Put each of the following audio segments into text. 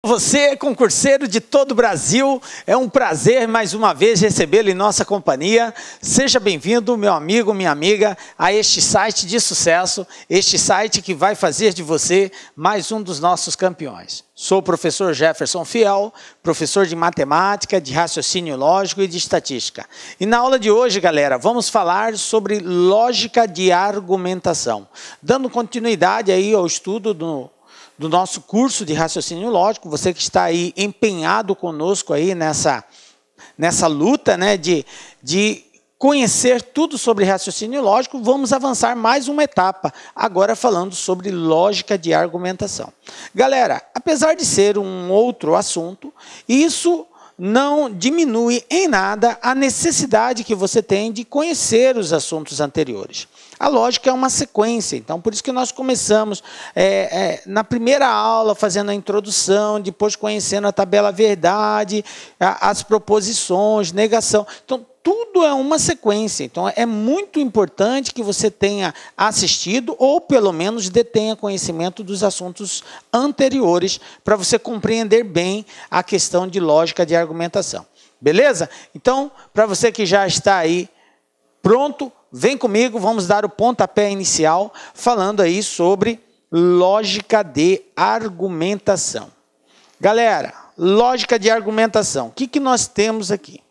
Você, concurseiro de todo o Brasil, é um prazer mais uma vez recebê-lo em nossa companhia. Seja bem-vindo, meu amigo, minha amiga, a este site de sucesso, este site que vai fazer de você mais um dos nossos campeões. Sou o professor Jefferson Fiel, professor de matemática, de raciocínio lógico e de estatística. E na aula de hoje, galera, vamos falar sobre lógica de argumentação, dando continuidade aí ao estudo do nosso curso de raciocínio lógico. Você que está aí empenhado conosco aí nessa luta, né, de conhecer tudo sobre raciocínio lógico, vamos avançar mais uma etapa, agora falando sobre lógica de argumentação. Galera, apesar de ser um outro assunto, isso não diminui em nada a necessidade que você tem de conhecer os assuntos anteriores. A lógica é uma sequência, então por isso que nós começamos na primeira aula fazendo a introdução, depois conhecendo a tabela verdade, as proposições, negação. Então tudo é uma sequência, então é muito importante que você tenha assistido ou pelo menos detenha conhecimento dos assuntos anteriores para você compreender bem a questão de lógica de argumentação. Beleza? Então, para você que já está aí pronto, vem comigo, vamos dar o pontapé inicial falando aí sobre lógica de argumentação. Galera, lógica de argumentação, o que nós temos aqui?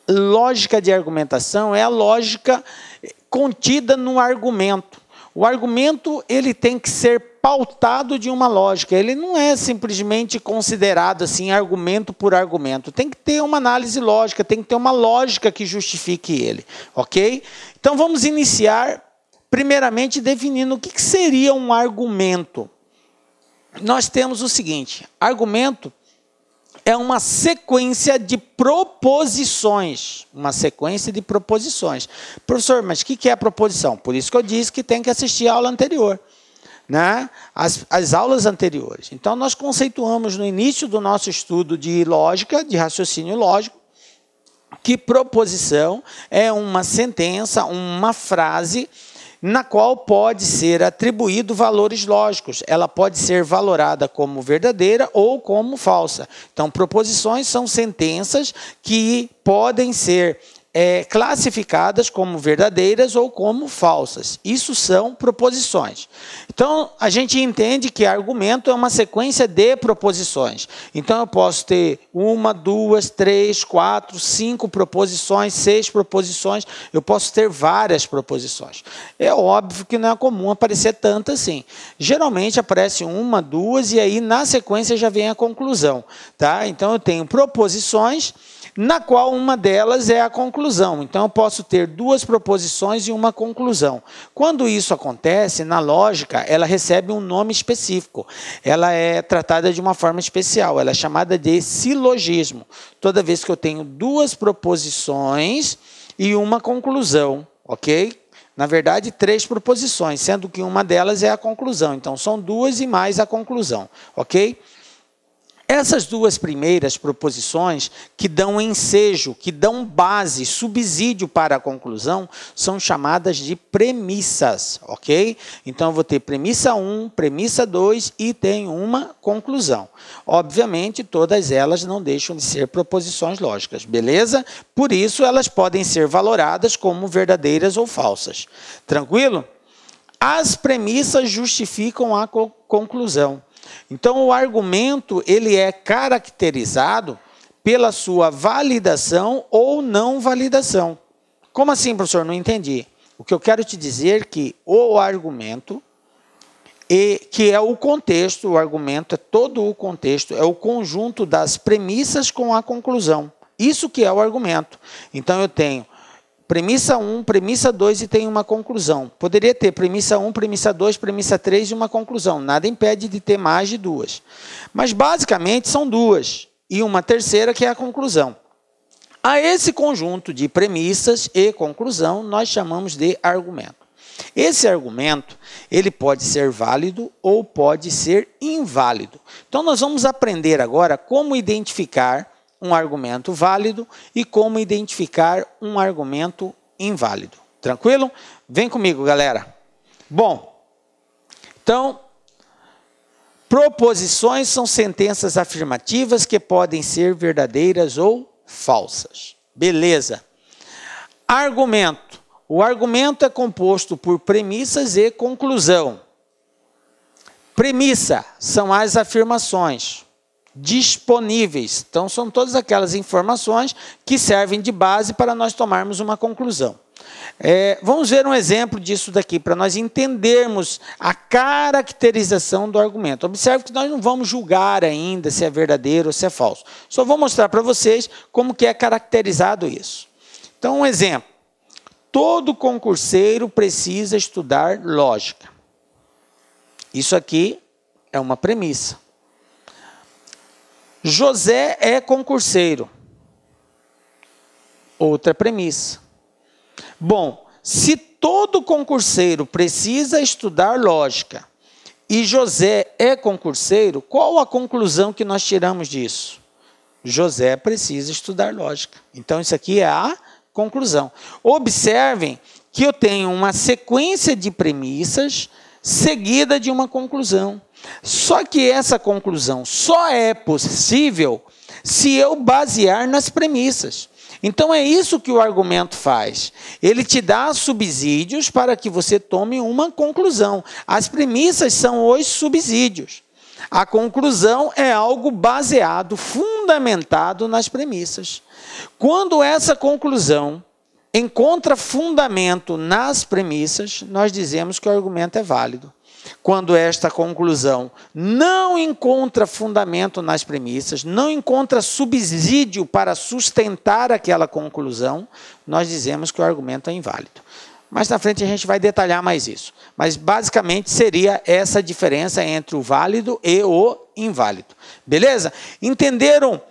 Lógica de argumentação é a lógica contida no argumento. O argumento ele tem que ser pautado de uma lógica, ele não é simplesmente considerado assim argumento por argumento, tem que ter uma análise lógica, tem que ter uma lógica que justifique ele, ok? Então vamos iniciar primeiramente definindo o que seria um argumento. Nós temos o seguinte: argumento é uma sequência de proposições. Uma sequência de proposições. Professor, mas o que é a proposição? Por isso que eu disse que tem que assistir a aula anterior, né? As aulas anteriores. Então, nós conceituamos no início do nosso estudo de lógica, de raciocínio lógico, que proposição é uma sentença, uma frase na qual pode ser atribuído valores lógicos. Ela pode ser valorada como verdadeira ou como falsa. Então, proposições são sentenças que podem ser classificadas como verdadeiras ou como falsas. Isso são proposições. Então, a gente entende que argumento é uma sequência de proposições. Então, eu posso ter 1, 2, 3, 4, 5 proposições, 6 proposições, eu posso ter várias proposições. É óbvio que não é comum aparecer tanto assim. Geralmente aparece 1, 2 e aí na sequência já vem a conclusão, tá? Então, eu tenho proposições na qual uma delas é a conclusão. Então, eu posso ter 2 proposições e uma conclusão. Quando isso acontece, na lógica, ela recebe um nome específico. Ela é tratada de uma forma especial. Ela é chamada de silogismo. Toda vez que eu tenho 2 proposições e uma conclusão, ok? Na verdade, 3 proposições, sendo que uma delas é a conclusão. Então, são 2 e mais a conclusão, ok? Essas 2 primeiras proposições que dão ensejo, que dão base, subsídio para a conclusão, são chamadas de premissas, ok? Então, eu vou ter premissa 1, premissa 2 e tenho uma conclusão. Obviamente, todas elas não deixam de ser proposições lógicas, beleza? Por isso, elas podem ser valoradas como verdadeiras ou falsas. Tranquilo? As premissas justificam a conclusão. Então, o argumento ele é caracterizado pela sua validação ou não validação. Como assim, professor? Não entendi. O que eu quero te dizer é que o argumento, que é o contexto, o argumento é todo o contexto, é o conjunto das premissas com a conclusão. Isso que é o argumento. Então, eu tenho premissa 1, premissa 2 e tem uma conclusão. Poderia ter premissa 1, premissa 2, premissa 3 e uma conclusão. Nada impede de ter mais de 2. Mas, basicamente, são 2. E uma terceira que é a conclusão. A esse conjunto de premissas e conclusão, nós chamamos de argumento. Esse argumento, ele pode ser válido ou pode ser inválido. Então, nós vamos aprender agora como identificar um argumento válido e como identificar um argumento inválido. Tranquilo? Vem comigo, galera. Bom, então, Proposições são sentenças afirmativas que podem ser verdadeiras ou falsas. Beleza. Argumento. O argumento é composto por premissas e conclusão. Premissa são as afirmações disponíveis. Então, são todas aquelas informações que servem de base para nós tomarmos uma conclusão. Vamos ver um exemplo disso daqui, para nós entendermos a caracterização do argumento. Observe que nós não vamos julgar ainda se é verdadeiro ou se é falso. Só vou mostrar para vocês como que é caracterizado isso. Então, um exemplo. Todo concurseiro precisa estudar lógica. Isso aqui é uma premissa. José é concurseiro. Outra premissa. Bom, se todo concurseiro precisa estudar lógica e José é concurseiro, qual a conclusão que nós tiramos disso? José precisa estudar lógica. Então, isso aqui é a conclusão. Observem que eu tenho uma sequência de premissas seguida de uma conclusão. Só que essa conclusão só é possível se eu basear nas premissas. Então é isso que o argumento faz. Ele te dá subsídios para que você tome uma conclusão. As premissas são os subsídios. A conclusão é algo baseado, fundamentado nas premissas. Quando essa conclusão encontra fundamento nas premissas, nós dizemos que o argumento é válido. Quando esta conclusão não encontra fundamento nas premissas, não encontra subsídio para sustentar aquela conclusão, nós dizemos que o argumento é inválido. Mais na frente a gente vai detalhar mais isso. Mas basicamente seria essa diferença entre o válido e o inválido. Beleza? Entenderam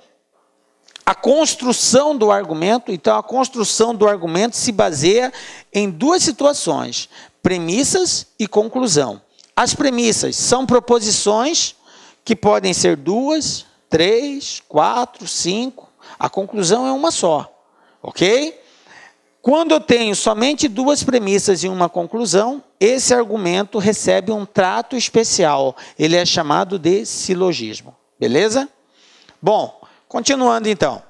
a construção do argumento? Então a construção do argumento se baseia em duas situações: premissas e conclusão. As premissas são proposições que podem ser 2, 3, 4, 5. A conclusão é uma só, ok? Quando eu tenho somente duas premissas e uma conclusão, esse argumento recebe um trato especial. Ele é chamado de silogismo, beleza? Bom, continuando então.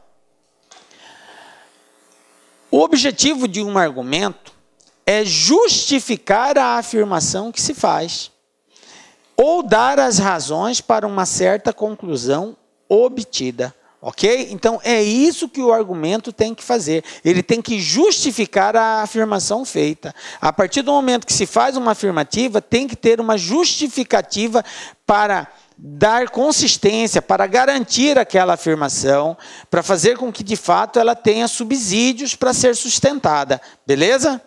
O objetivo de um argumento é justificar a afirmação que se faz, ou dar as razões para uma certa conclusão obtida, ok? Então, é isso que o argumento tem que fazer. Ele tem que justificar a afirmação feita. A partir do momento que se faz uma afirmativa, tem que ter uma justificativa para dar consistência, para garantir aquela afirmação, para fazer com que, de fato, ela tenha subsídios para ser sustentada, beleza?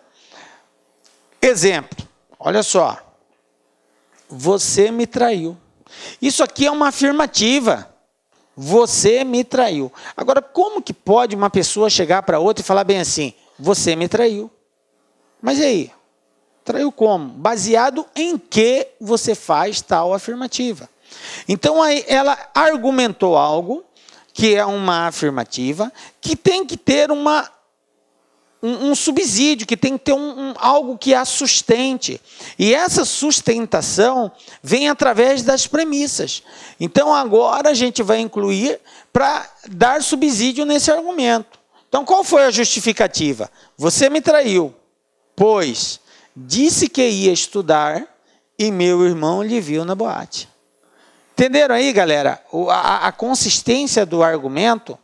Exemplo, olha só. Você me traiu. Isso aqui é uma afirmativa. Você me traiu. Agora, como que pode uma pessoa chegar para outra e falar bem assim, você me traiu? Mas e aí? Traiu como? Baseado em que você faz tal afirmativa. Então, aí ela argumentou algo que é uma afirmativa, que tem que ter um subsídio, que tem que ter algo que a sustente. E essa sustentação vem através das premissas. Então, agora a gente vai incluir para dar subsídio nesse argumento. Então, qual foi a justificativa? Você me traiu, pois disse que ia estudar e meu irmão lhe viu na boate. Entenderam aí, galera? A consistência do argumento.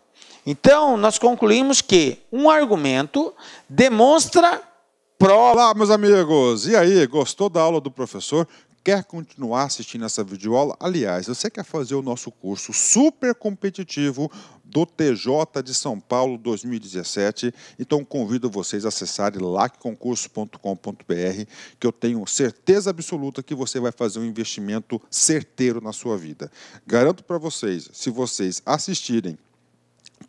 Então, nós concluímos que um argumento demonstra prova. Olá, meus amigos! E aí, gostou da aula do professor? Quer continuar assistindo essa videoaula? Aliás, você quer fazer o nosso curso super competitivo do TJ de São Paulo 2017? Então, convido vocês a acessarem lacconcurso.com.br, que eu tenho certeza absoluta que você vai fazer um investimento certeiro na sua vida. Garanto para vocês, se vocês assistirem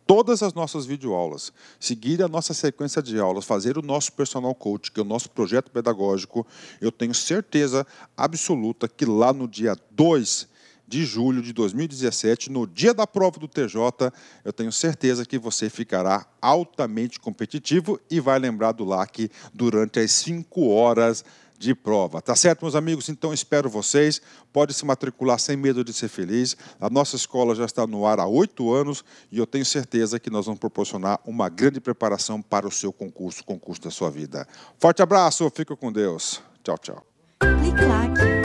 todas as nossas videoaulas, seguir a nossa sequência de aulas, fazer o nosso personal coach, que é o nosso projeto pedagógico, eu tenho certeza absoluta que lá no dia 2 de julho de 2017, no dia da prova do TJ, eu tenho certeza que você ficará altamente competitivo e vai lembrar do LAC durante as 5 horas de prova. Tá certo, meus amigos? Então, espero vocês. Pode se matricular sem medo de ser feliz. A nossa escola já está no ar há 8 anos e eu tenho certeza que nós vamos proporcionar uma grande preparação para o seu concurso, o concurso da sua vida. Forte abraço, fica com Deus. Tchau, tchau. Clique like.